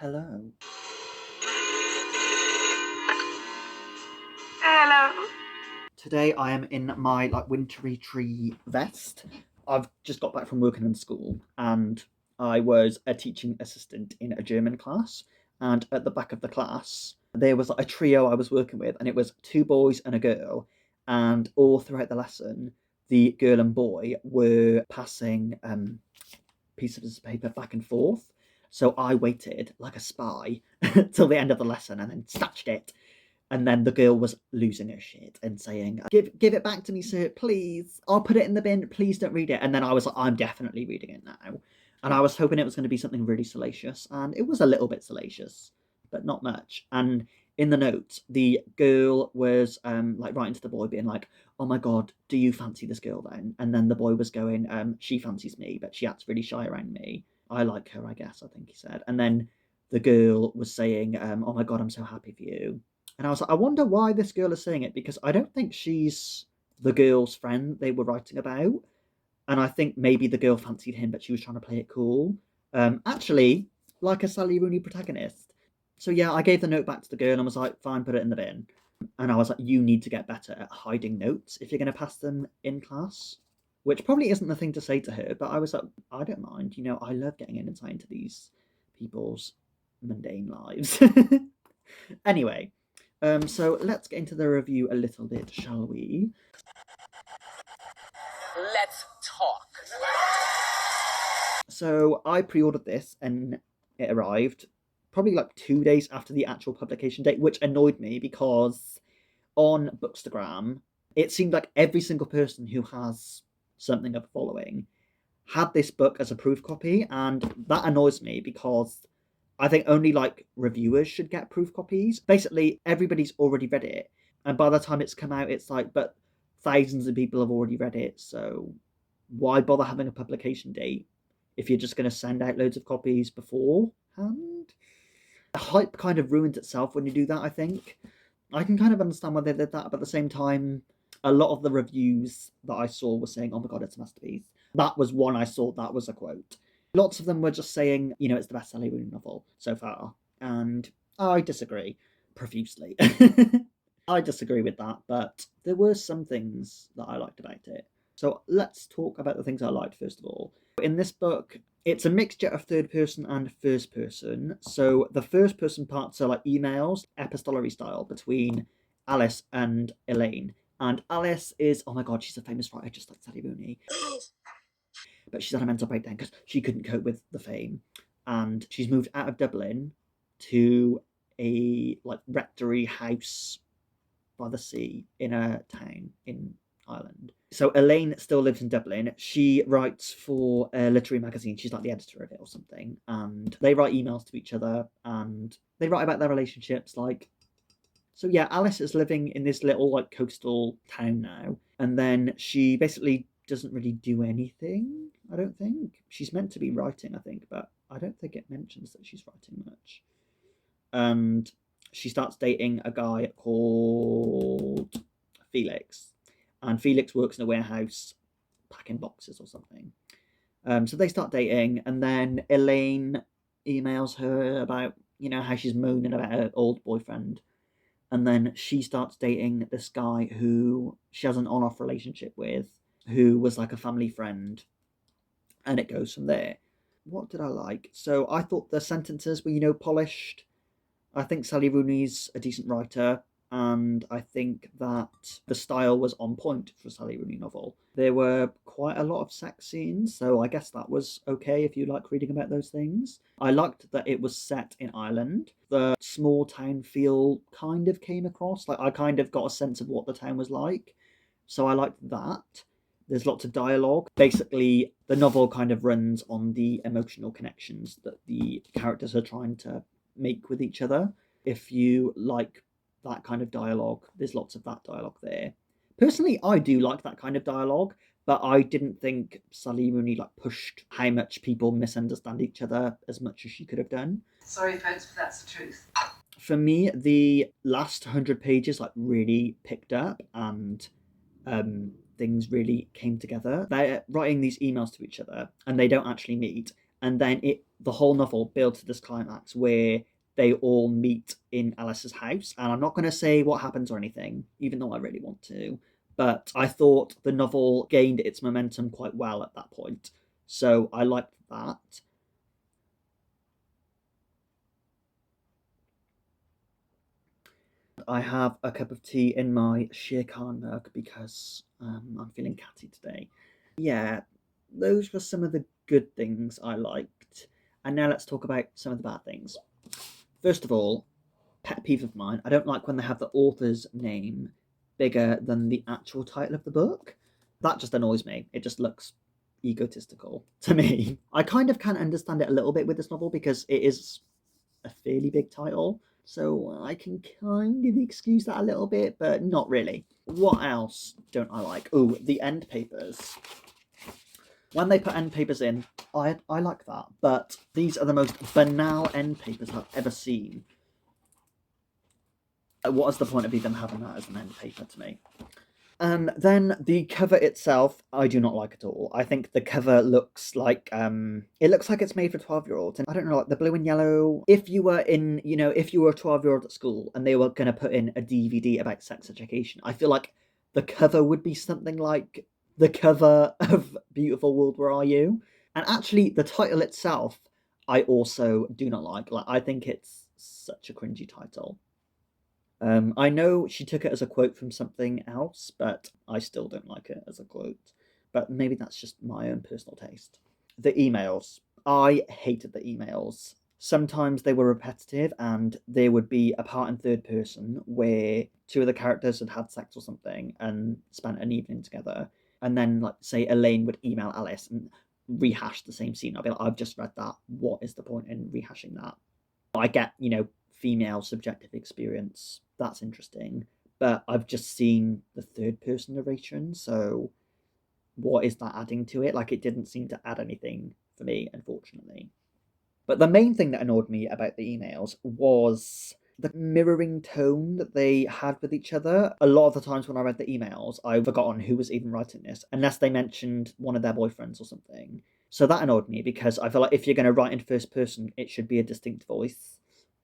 Hello. Hello. Today I am in my wintry tree vest. I've just got back from working in school and I was a teaching assistant in a German class. And at the back of the class, there was a trio I was working with, and it was two boys and a girl. And all throughout the lesson, the girl and boy were passing pieces of paper back and forth. So I waited like a spy till the end of the lesson and then snatched it. And then the girl was losing her shit and saying, give it back to me, sir, please. I'll put it in the bin. Please don't read it. And then I was like, I'm definitely reading it now. And I was hoping it was going to be something really salacious. And it was a little bit salacious, but not much. And in the notes, the girl was writing to the boy being like, oh my God, do you fancy this girl then? And then the boy was going, she fancies me, but she acts really shy around me. I like her, I guess, I think he said. And then the girl was saying, oh my God, I'm so happy for you. And I was like, I wonder why this girl is saying it, because I don't think she's the girl's friend they were writing about. And I think maybe the girl fancied him, but she was trying to play it cool. Actually, like a Sally Rooney protagonist. So yeah, I gave the note back to the girl and was like, fine, put it in the bin. And I was like, you need to get better at hiding notes if you're going to pass them in class. Which probably isn't the thing to say to her, but I was like, I don't mind. I love getting an insight into these people's mundane lives. Anyway, so let's get into the review a little bit, shall we? Let's talk. So I pre-ordered this and it arrived probably 2 days after the actual publication date, which annoyed me because on Bookstagram, it seemed like every single person who has something of a following had this book as a proof copy, and that annoys me because I think only reviewers should get proof copies. Basically, everybody's already read it, and by the time it's come out, it's but thousands of people have already read it, so why bother having a publication date if you're just going to send out loads of copies beforehand? The hype kind of ruins itself when you do that, I think. I can kind of understand why they did that, but at the same time, a lot of the reviews that I saw were saying, oh my God, it's a masterpiece. That was one I saw, that was a quote. Lots of them were just saying, it's the best Sally Rooney novel so far. And I disagree profusely. I disagree with that, but there were some things that I liked about it. So let's talk about the things I liked first of all. In this book, it's a mixture of third person and first person. So the first person parts are emails, epistolary style, between Alice and Elaine. And Alice is, oh my God, she's a famous writer just like Sally Rooney. But she's had a mental breakdown because she couldn't cope with the fame. And she's moved out of Dublin to a rectory house by the sea in a town in Ireland. So Elaine still lives in Dublin. She writes for a literary magazine. She's like the editor of it or something. And they write emails to each other and they write about their relationships. So yeah, Alice is living in this little coastal town now. And then she basically doesn't really do anything, I don't think. She's meant to be writing, I think, but I don't think it mentions that she's writing much. And she starts dating a guy called Felix. And Felix works in a warehouse packing boxes or something. So they start dating, and then Elaine emails her about, how she's moaning about her old boyfriend. And then she starts dating this guy who she has an on-off relationship with, who was like a family friend. And it goes from there. What did I like? So I thought the sentences were, polished. I think Sally Rooney's a decent writer, and I think that the style was on point for a Sally Rooney novel. There were quite a lot of sex scenes, so I guess that was okay if you like reading about those things. I liked that it was set in Ireland. The small town feel kind of came across. I kind of got a sense of what the town was like, so I liked that. There's lots of dialogue. Basically, the novel kind of runs on the emotional connections that the characters are trying to make with each other. If you like that kind of dialogue, there's lots of that dialogue there. Personally, I do like that kind of dialogue, but I didn't think Sally Rooney pushed how much people misunderstand each other as much as she could have done. Sorry, folks, but that's the truth. For me, the last 100 pages really picked up, and things really came together. They're writing these emails to each other, and they don't actually meet. and then the whole novel builds to this climax where they all meet in Alice's house. And I'm not going to say what happens or anything, even though I really want to. But I thought the novel gained its momentum quite well at that point. So I liked that. I have a cup of tea in my Shere Khan mug because I'm feeling catty today. Yeah, those were some of the good things I liked. And now let's talk about some of the bad things. First of all, pet peeve of mine, I don't like when they have the author's name bigger than the actual title of the book. That just annoys me. It just looks egotistical to me. I kind of can understand it a little bit with this novel because it is a fairly big title. So I can kind of excuse that a little bit, but not really. What else don't I like? Oh, the end papers. When they put end papers in, I like that, but these are the most banal end papers I've ever seen. What is the point of even having that as an end paper to me? And then the cover itself, I do not like at all. I think the cover looks like it looks like it's made for 12-year-olds. And I don't know, like the blue and yellow. If you were if you were a 12-year-old at school and they were gonna put in a DVD about sex education, I feel like the cover would be something like the cover of Beautiful World, Where Are You? And actually the title itself, I also do not like. Like I think it's such a cringy title. I know she took it as a quote from something else, but I still don't like it as a quote. But maybe that's just my own personal taste. The emails. I hated the emails. Sometimes they were repetitive and there would be a part in third person where two of the characters had had sex or something and spent an evening together. And then, like, say, Elaine would email Alice and rehash the same scene. I'd be like, I've just read that. What is the point in rehashing that? I get, female subjective experience. That's interesting. But I've just seen the third person narration, so what is that adding to it? Like, it didn't seem to add anything for me, unfortunately. But the main thing that annoyed me about the emails was the mirroring tone that they had with each other. A lot of the times when I read the emails, I've forgotten who was even writing this, unless they mentioned one of their boyfriends or something. So that annoyed me because I feel like if you're going to write in first person, it should be a distinct voice.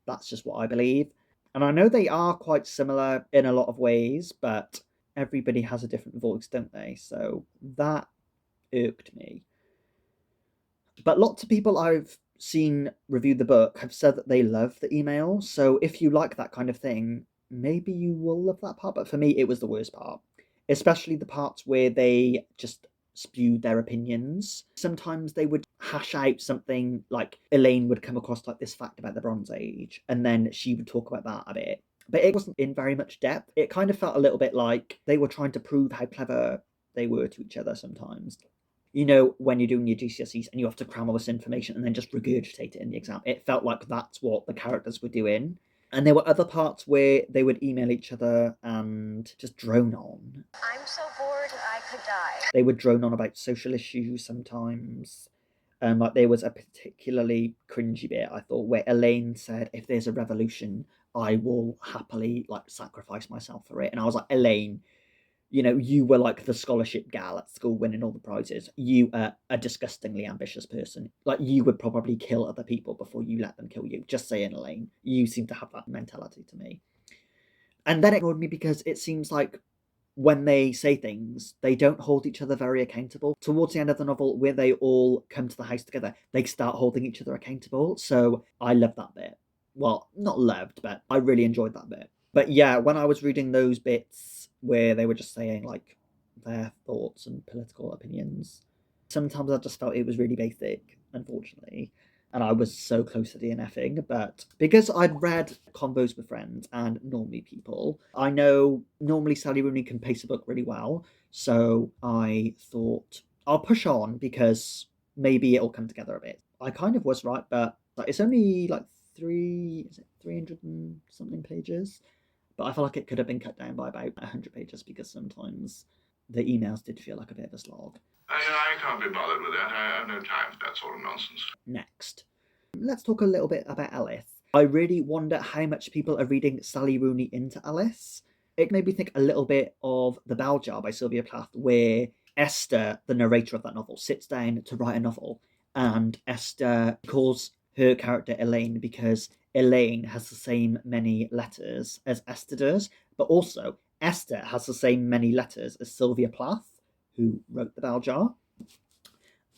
That's just what I believe. And I know they are quite similar in a lot of ways, but everybody has a different voice, don't they? So that irked me. But lots of people I've seen review the book have said that they love the email. So if you like that kind of thing, maybe you will love that part. But for me, it was the worst part, especially the parts where they just spewed their opinions. Sometimes they would hash out something, like Elaine would come across like this fact about the Bronze Age, and then she would talk about that a bit. But it wasn't in very much depth. It kind of felt a little bit like they were trying to prove how clever they were to each other sometimes. When you're doing your GCSEs and you have to cram all this information and then just regurgitate it in the exam. It felt like that's what the characters were doing. And there were other parts where they would email each other and just drone on. I'm so bored I could die. They would drone on about social issues sometimes. Like there was a particularly cringy bit, I thought, where Elaine said, if there's a revolution, I will happily sacrifice myself for it. And I was like, Elaine, you were like the scholarship gal at school winning all the prizes. You are a disgustingly ambitious person. Like, you would probably kill other people before you let them kill you. Just saying, Elaine. You seem to have that mentality to me. And then it annoyed me because it seems like when they say things, they don't hold each other very accountable. Towards the end of the novel, where they all come to the house together, they start holding each other accountable. So I love that bit. Well, not loved, but I really enjoyed that bit. But yeah, when I was reading those bits where they were just saying their thoughts and political opinions, sometimes I just felt it was really basic, unfortunately. And I was so close to DNFing, but because I'd read Convos with Friends and Normally People, I know normally Sally Rooney can pace a book really well, so I thought I'll push on because maybe it'll come together a bit. I kind of was right, but it's only 300 and something pages? But I feel like it could have been cut down by about 100 pages because sometimes the emails did feel like a bit of a slog. I can't be bothered with that. I have no time for that sort of nonsense. Next, let's talk a little bit about Alice. I really wonder how much people are reading Sally Rooney into Alice. It made me think a little bit of The Bell Jar by Sylvia Plath, where Esther, the narrator of that novel, sits down to write a novel And Esther calls her character Elaine because Elaine has the same many letters as Esther does, but also Esther has the same many letters as Sylvia Plath, who wrote The Bell Jar.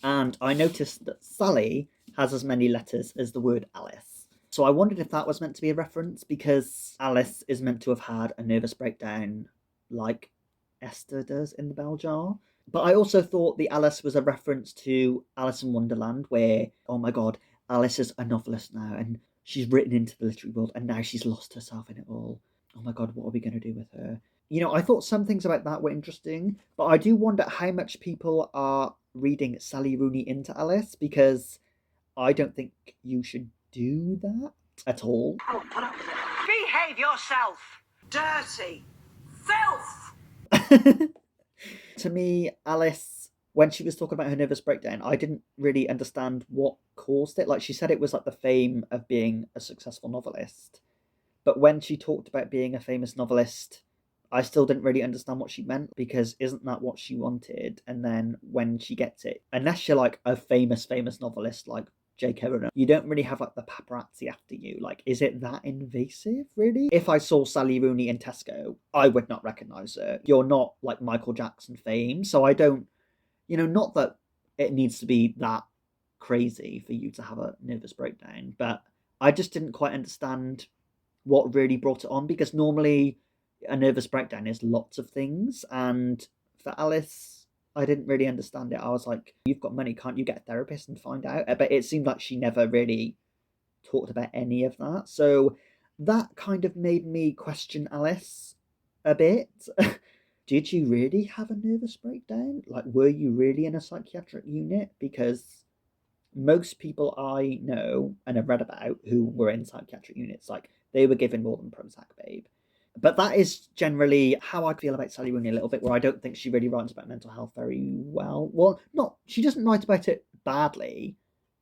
And I noticed that Sally has as many letters as the word Alice. So I wondered if that was meant to be a reference, because Alice is meant to have had a nervous breakdown like Esther does in The Bell Jar. But I also thought the Alice was a reference to Alice in Wonderland, where, oh my god, Alice is a novelist now, and she's written into the literary world, and now she's lost herself in it all. Oh my god, what are we going to do with her? You know, I thought some things about that were interesting, but I do wonder how much people are reading Sally Rooney into Alice, because I don't think you should do that at all. Oh, put up with it. Behave yourself! Dirty! Filth! To me, Alice, when she was talking about her nervous breakdown, I didn't really understand what caused it. Like, she said it was like the fame of being a successful novelist. But when she talked about being a famous novelist, I still didn't really understand what she meant, because isn't that what she wanted? And then when she gets it, unless you're like a famous novelist like J.K. Rowling, you don't really have like the paparazzi after you. Like, is it that invasive, really? If I saw Sally Rooney in Tesco, I would not recognise her. You're not like Michael Jackson fame, so I don't, you know, not that it needs to be that crazy for you to have a nervous breakdown, but I just didn't quite understand what really brought it on, because normally a nervous breakdown is lots of things, and for Alice, I didn't really understand it. I was like, you've got money, can't you get a therapist and find out? But it seemed like she never really talked about any of that, so that kind of made me question Alice a bit. Did you really have a nervous breakdown? Like, were you really in a psychiatric unit? Because most people I know and have read about who were in psychiatric units, like, they were given more than Prozac, babe. But that is generally how I feel about Sally Rooney a little bit, where I don't think she really writes about mental health very well. Well, she doesn't write about it badly,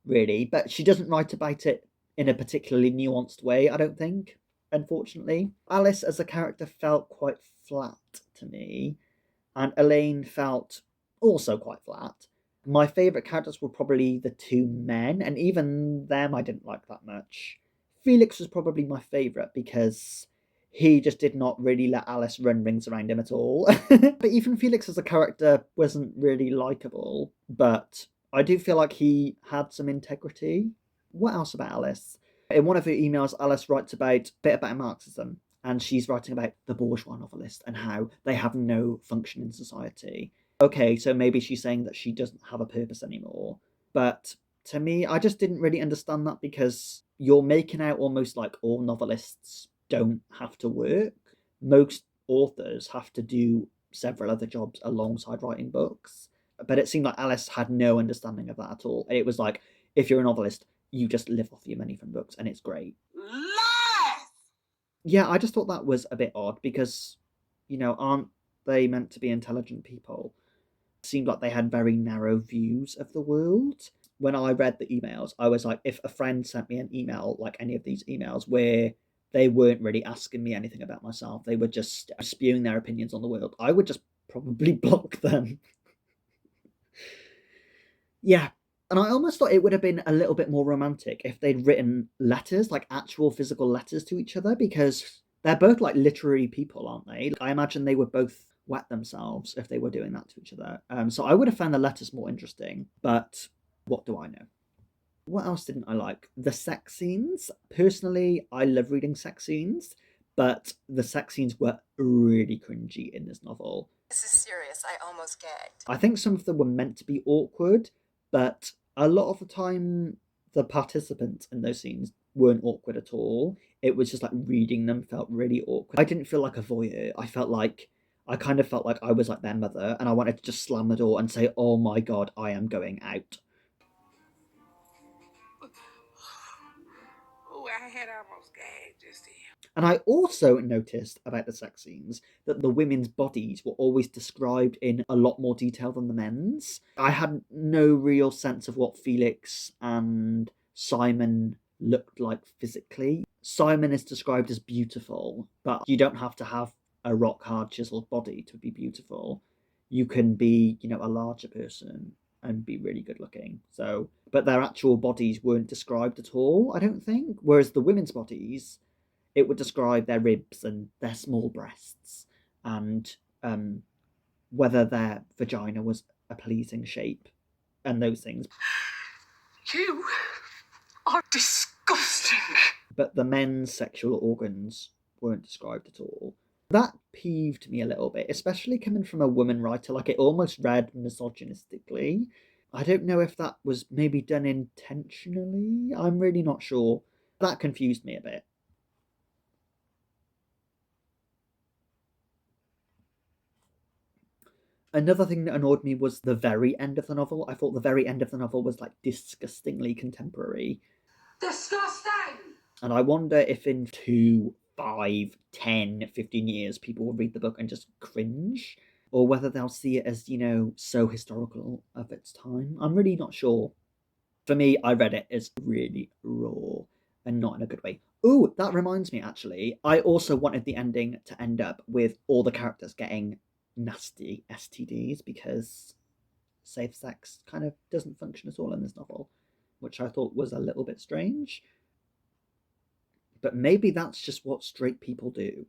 really, but she doesn't write about it in a particularly nuanced way, I don't think, unfortunately. Alice as a character felt quite flat to me, and Elaine felt also quite flat. My favourite characters were probably the two men, and even them I didn't like that much. Felix was probably my favourite, because he just did not really let Alice run rings around him at all. But even Felix as a character wasn't really likeable, but I do feel like he had some integrity. What else about Alice? In one of her emails, Alice writes a bit about Marxism, and she's writing about the bourgeois novelist and how they have no function in society. Okay, so maybe she's saying that she doesn't have a purpose anymore. But to me, I just didn't really understand that, because you're making out almost like all novelists don't have to work. Most authors have to do several other jobs alongside writing books. But it seemed like Alice had no understanding of that at all. It was like, if you're a novelist, you just live off your money from books, and it's great. Lies! Yeah, I just thought that was a bit odd, because, you know, aren't they meant to be intelligent people? It seemed like they had very narrow views of the world. When I read the emails, I was like, if a friend sent me an email, like any of these emails, where they weren't really asking me anything about myself, they were just spewing their opinions on the world, I would just probably block them. Yeah. And I almost thought it would have been a little bit more romantic if they'd written letters, like actual physical letters to each other, because they're both like literary people, aren't they? I imagine they would both wet themselves if they were doing that to each other. So I would have found the letters more interesting, but what do I know? What else didn't I like? The sex scenes. Personally, I love reading sex scenes, but the sex scenes were really cringy in this novel. This is serious. I almost gagged. I think some of them were meant to be awkward, but a lot of the time, the participants in those scenes weren't awkward at all. It was just like reading them felt really awkward. I didn't feel like a voyeur. I kind of felt like I was like their mother, and I wanted to just slam the door and say, oh my god, I am going out. Oh, I had almost gagged just then. And I also noticed about the sex scenes that the women's bodies were always described in a lot more detail than the men's. I had no real sense of what Felix and Simon looked like physically. Simon is described as beautiful, but you don't have to have a rock hard chiseled body to be beautiful. You can be, you know, a larger person and be really good looking. So but their actual bodies weren't described at all, I don't think. Whereas the women's bodies, it would describe their ribs and their small breasts and whether their vagina was a pleasing shape and those things. You are disgusting. But the men's sexual organs weren't described at all. That peeved me a little bit, especially coming from a woman writer. Like, it almost read misogynistically. I don't know if that was maybe done intentionally. I'm really not sure. That confused me a bit. Another thing that annoyed me was the very end of the novel. I thought the very end of the novel was like disgustingly contemporary. Disgusting! And I wonder if in 2, 5, 10, 15 years people will read the book and just cringe, or whether they'll see it as, so historical of its time. I'm really not sure. For me, I read it as really raw and not in a good way. Ooh, that reminds me, actually. I also wanted the ending to end up with all the characters getting nasty STDs, because safe sex kind of doesn't function at all in this novel, which I thought was a little bit strange. But maybe that's just what straight people do.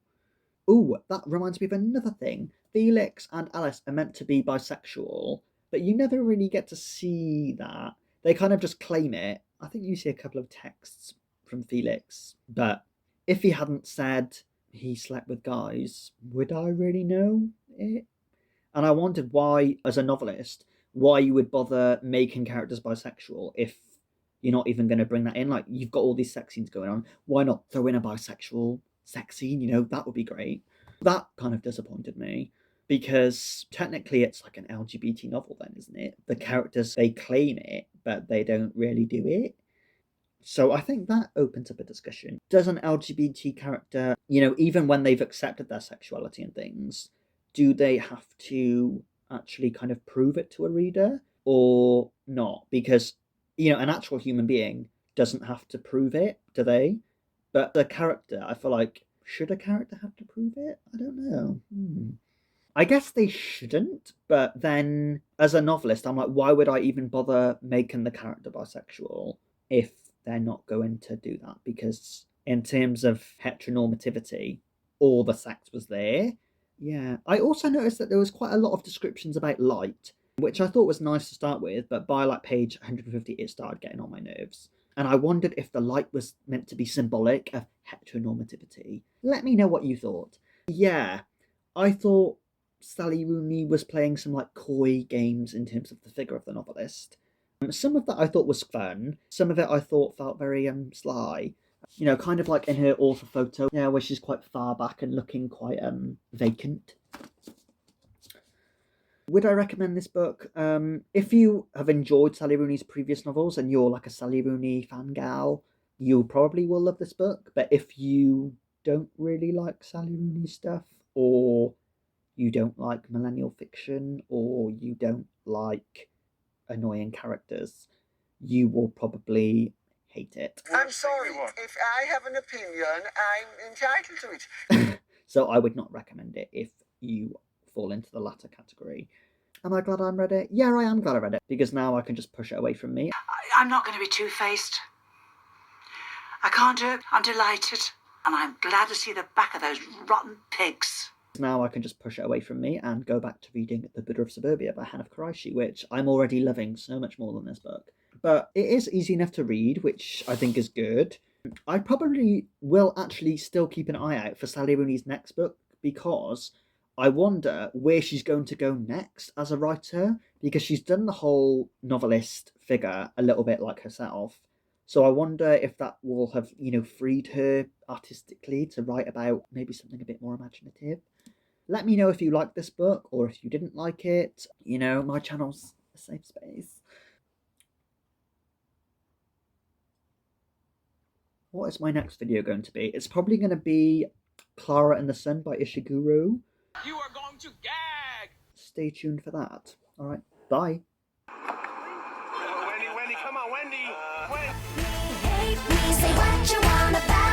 Ooh, that reminds me of another thing. Felix and Alice are meant to be bisexual, but you never really get to see that. They kind of just claim it. I think you see a couple of texts from Felix, but if he hadn't said he slept with guys, would I really know it? And I wondered why, as a novelist, why you would bother making characters bisexual if you're not even going to bring that in. Like, you've got all these sex scenes going on. Why not throw in a bisexual sex scene? That would be great. That kind of disappointed me, because technically it's like an LGBT novel then, isn't it? The characters, they claim it, but they don't really do it. So I think that opens up a discussion. Does an LGBT character, even when they've accepted their sexuality and things, do they have to actually kind of prove it to a reader or not? Because, an actual human being doesn't have to prove it, do they? But the character, I feel like, should a character have to prove it? I don't know. I guess they shouldn't, but then as a novelist, I'm like, why would I even bother making the character bisexual if they're not going to do that? Because in terms of heteronormativity, all the sex was there. Yeah. I also noticed that there was quite a lot of descriptions about light, which I thought was nice to start with, but by like page 150, it started getting on my nerves. And I wondered if the light was meant to be symbolic of heteronormativity. Let me know what you thought. Yeah, I thought Sally Rooney was playing some like coy games in terms of the figure of the novelist. Some of that I thought was fun. Some of it I thought felt very sly. Kind of like in her author photo, where she's quite far back and looking quite vacant. Would I recommend this book? If you have enjoyed Sally Rooney's previous novels and you're like a Sally Rooney fangirl, you probably will love this book. But if you don't really like Sally Rooney stuff, or you don't like millennial fiction, or you don't like annoying characters, you will probably hate it. I'm sorry. If I have an opinion, I'm entitled to it. So I would not recommend it if you fall into the latter category. Am I glad I read it? Yeah, I am glad I read it, because now I can just push it away from me. I'm not going to be two-faced. I can't do it. I'm delighted. And I'm glad to see the back of those rotten pigs. Now I can just push it away from me and go back to reading The Buddha of Suburbia by Hanif Kureishi, which I'm already loving so much more than this book. But it is easy enough to read, which I think is good. I probably will actually still keep an eye out for Sally Rooney's next book, because I wonder where she's going to go next as a writer, because she's done the whole novelist figure a little bit like herself. So I wonder if that will have, freed her artistically to write about maybe something a bit more imaginative. Let me know if you liked this book or if you didn't like it. My channel's a safe space. What is my next video going to be? It's probably going to be Clara and the Sun by Ishiguro. You are going to gag! Stay tuned for that. Alright, bye. Wendy, come on, Wendy! Hate me, say what you want about